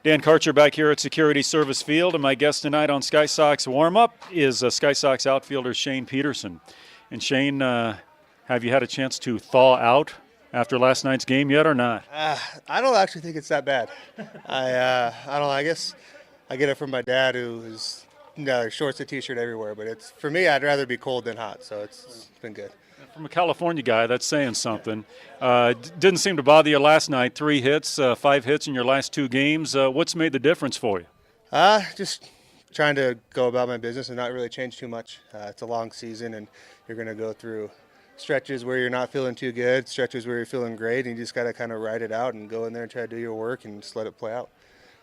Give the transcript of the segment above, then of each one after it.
Dan Karcher back here at Security Service Field, and my guest tonight on Sky Sox Warmup is Sky Sox outfielder Shane Petersen. And Shane, have you had a chance to thaw out after last night's game yet or not? I don't actually think it's that bad. I don't know. I guess I get it from my dad, who is shorts and t-shirt everywhere. But it's for me, I'd rather be cold than hot, so it's been good. From a California guy, that's saying something. Didn't seem to bother you last night. 3 hits, 5 hits in your last 2 games. What's made the difference for you? Just trying to go about my business and not really change too much. It's a long season, and you're going to go through stretches where you're not feeling too good, stretches where you're feeling great, and you just got to kind of ride it out and go in there and try to do your work and just let it play out.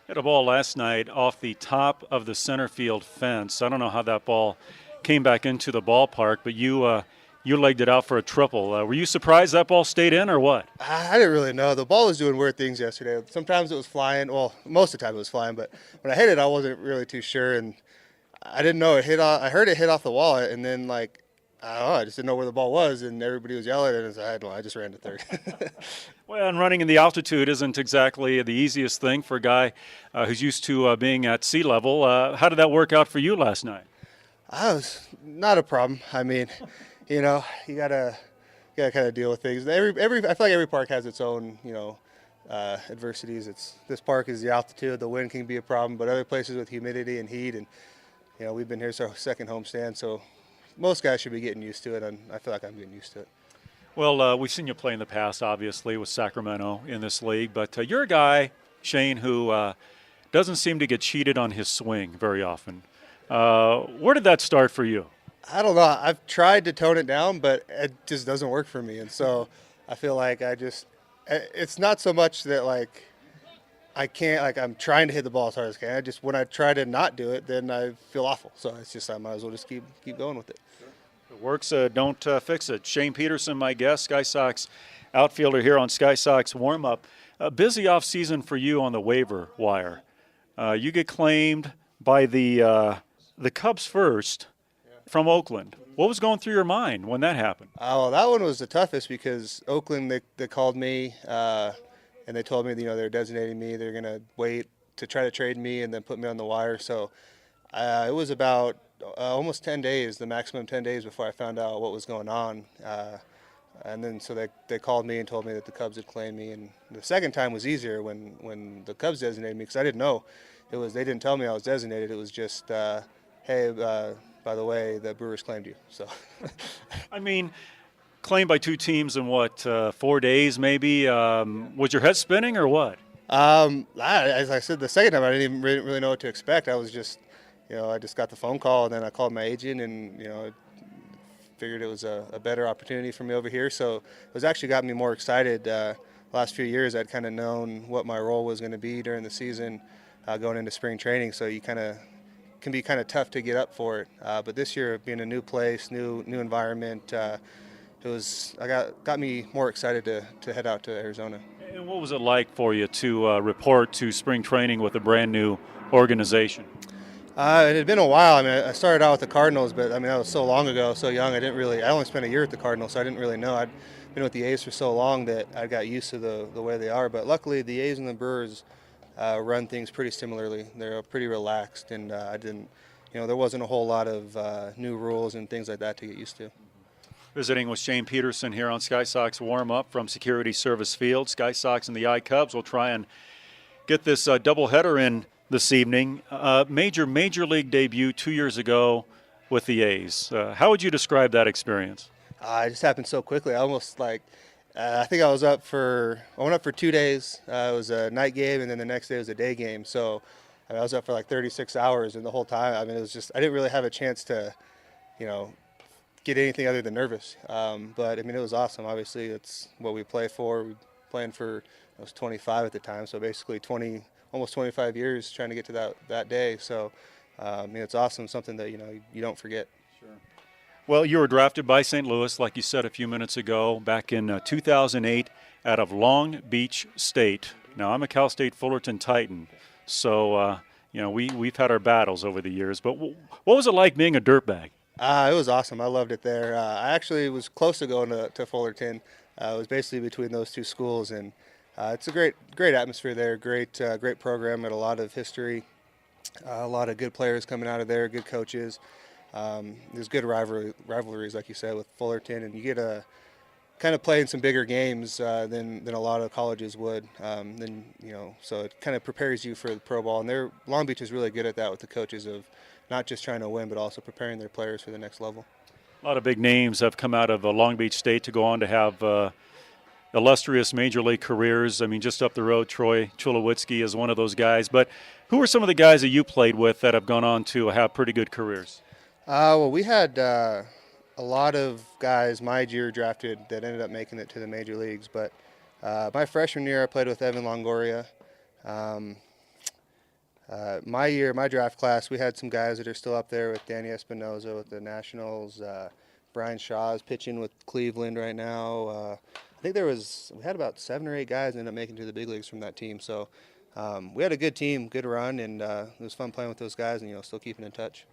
Hit a ball last night off the top of the center field fence. I don't know how that ball came back into the ballpark, but you legged it out for a triple. Were you surprised that ball stayed in or what? I didn't really know. The ball was doing weird things yesterday. Sometimes it was flying. Well, most of the time it was flying, but when I hit it, I wasn't really too sure, and I didn't know it hit. I heard it hit off the wall, and then I don't know, I just didn't know where the ball was, and everybody was yelling, and I just ran to third. Well, and running in the altitude isn't exactly the easiest thing for a guy who's used to being at sea level. How did that work out for you last night? I was not a problem. I mean, you gotta kind of deal with things. I feel like every park has its own, adversities. This park is the altitude. The wind can be a problem, but other places with humidity and heat, and we've been here, it's our second homestand, so most guys should be getting used to it, and I feel like I'm getting used to it. Well, we've seen you play in the past, obviously, with Sacramento in this league, but you're a guy, Shane, who doesn't seem to get cheated on his swing very often. Where did that start for you? I don't know. I've tried to tone it down, but it just doesn't work for me. And so I feel like it's not so much that I can't, I'm trying to hit the ball as hard as I can. When I try to not do it, then I feel awful. So it's just, I might as well just keep going with it. If it works, don't fix it. Shane Petersen, my guest, Sky Sox outfielder here on Sky Sox Warmup. A busy offseason for you on the waiver wire. You get claimed by the Cubs first from Oakland. What was going through your mind when that happened? Well, that one was the toughest because Oakland, they called me and they told me, they're designating me. They're going to wait to try to trade me and then put me on the wire. So it was about almost 10 days, the maximum 10 days before I found out what was going on. And then so they called me and told me that the Cubs had claimed me. And the second time was easier when the Cubs designated me because I didn't know. They didn't tell me I was designated. It was just, hey, by the way, the Brewers claimed you. So, I mean, claimed by 2 teams in 4 days maybe. Was your head spinning or what? As I said, the second time I didn't even really know what to expect. I was just, I just got the phone call and then I called my agent and figured it was a better opportunity for me over here. So it was actually got me more excited. Last few years, I'd kind of known what my role was going to be during the season, going into spring training. So you can be kind of tough to get up for it, but this year being a new place, new environment, got me more excited to head out to Arizona. And what was it like for you to report to spring training with a brand new organization? It had been a while. I mean, I started out with the Cardinals, but that was so long ago, so young. I only spent a year at the Cardinals, so I didn't really know. I'd been with the A's for so long that I got used to the way they are. But luckily, the A's and the Brewers run things pretty similarly. They're pretty relaxed, and there wasn't a whole lot of new rules and things like that to get used to. Visiting with Shane Petersen here on Sky Sox Warm-Up from Security Service Field. Sky Sox and the I-Cubs will try and get this doubleheader in this evening. Major League debut 2 years ago with the A's. How would you describe that experience? It just happened so quickly. I almost I think I went up for 2 days. It was a night game, and then the next day was a day game. So I was up for 36 hours, and the whole time, it was just, I didn't really have a chance to, get anything other than nervous. But, it was awesome. Obviously, it's what we play for. We playing for, I was 25 at the time, so basically almost 25 years trying to get to that day. So, it's awesome, something that, you don't forget. Sure. Well, you were drafted by St. Louis, like you said a few minutes ago, back in 2008 out of Long Beach State. Now, I'm a Cal State Fullerton Titan, so, we've had our battles over the years. But what was it like being a dirtbag? It was awesome. I loved it there. I actually was close to going to Fullerton. It was basically between those two schools, and It's a great atmosphere there. Great program. Got a lot of history. A lot of good players coming out of there. Good coaches. There's good rivalries, like you said, with Fullerton, and you get a kind of play in some bigger games than a lot of colleges would. So it kind of prepares you for the pro ball. And Long Beach is really good at that with the coaches of not just trying to win, but also preparing their players for the next level. A lot of big names have come out of Long Beach State to go on to have illustrious major league careers. I mean, just up the road, Troy Tulowitzki is one of those guys. But who are some of the guys that you played with that have gone on to have pretty good careers? Well, we had a lot of guys my year drafted that ended up making it to the major leagues. But my freshman year, I played with Evan Longoria. My draft class, we had some guys that are still up there with Danny Espinoza with the Nationals. Brian Shaw's pitching with Cleveland right now. I think we had about 7 or 8 guys that ended up making it to the big leagues from that team. So we had a good team, good run, and it was fun playing with those guys and, still keeping in touch.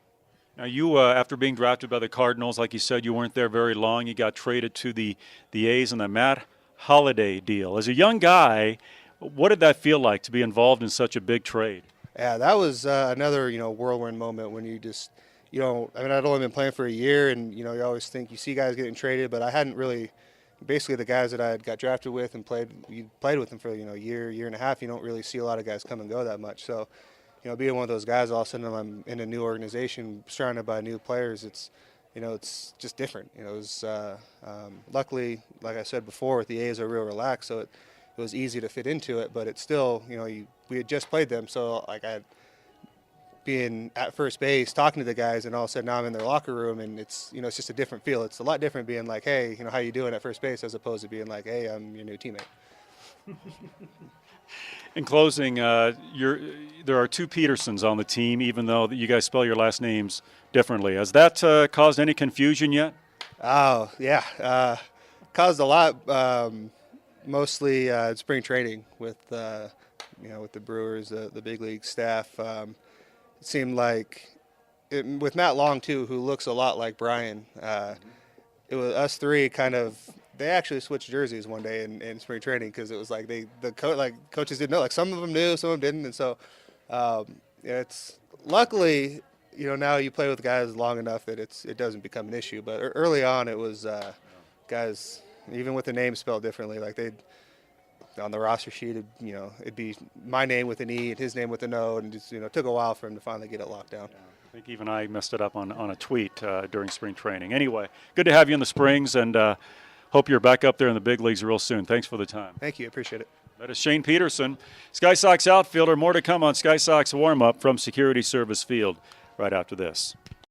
Now, you, after being drafted by the Cardinals, like you said, you weren't there very long. You got traded to the A's in the Matt Holliday deal. As a young guy, what did that feel like to be involved in such a big trade? Yeah, that was another, whirlwind moment when you just, I'd only been playing for a year, and, you always think you see guys getting traded, but I hadn't really, basically the guys that I had got drafted with and you played with them for, a year and a half, you don't really see a lot of guys come and go that much. So, being one of those guys, all of a sudden I'm in a new organization, surrounded by new players, it's just different. It was, luckily, like I said before, with the A's are real relaxed, so it was easy to fit into it, but it's still, we had just played them, so like being at first base, talking to the guys, and all of a sudden now I'm in their locker room, and it's it's just a different feel. It's a lot different being like, hey, how you doing at first base, as opposed to being like, hey, I'm your new teammate. In closing, there are 2 Petersens on the team, even though you guys spell your last names differently. Has that caused any confusion yet? Oh yeah, caused a lot. Mostly spring training with with the Brewers, the big league staff. It seemed like with Matt Long too, who looks a lot like Brian. It was us 3 kind of. They actually switched jerseys one day in spring training because it was like coaches didn't know. Like some of them knew, some of them didn't, and so it's luckily now you play with guys long enough that it doesn't become an issue. But early on, it was guys. Even with the name spelled differently, like on the roster sheet, it'd be my name with an E and his name with an O, and just, it took a while for him to finally get it locked down. Yeah, I think even I messed it up on a tweet during spring training. Anyway, good to have you in the Springs, and hope you're back up there in the big leagues real soon. Thanks for the time. Thank you. I appreciate it. That is Shane Petersen, Sky Sox outfielder. More to come on Sky Sox Warmup from Security Service Field right after this.